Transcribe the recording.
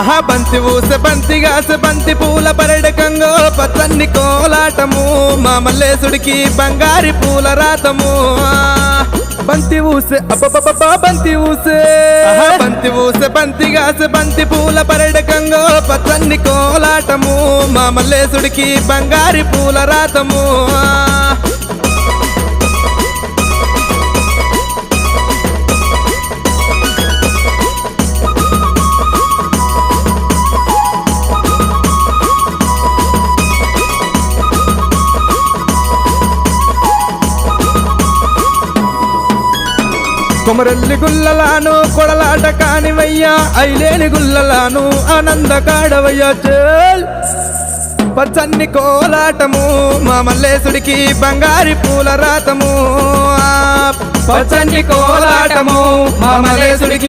ఆహా బంతి ఊసె బంతిగాసె బంతి పూల పరడకంగో పచ్చన్ని కోలాటము మా మల్లేశుడికి బంగారి పూల రాతము బంతి ఊసె అబ్బబ్బబ్బా బంతి ఊసే బంతి ఊసె బంతిగాసె బంతి పూల పరడకంగో పచ్చన్ని కోలాటము మా మల్లేశుడికి బంగారి పూల రాతము కొమరల్లి గుల్లలాను కొడలాట కానివయ్యా ఐలేని గుల్లలాను ఆనంద కాడవయ్యా చేల్ పచ్చన్ని కోలాటము మా మల్లేశుడికి బంగారి పూల రాతము పచ్చన్ని కోలాటము మా మల్లేశుడికి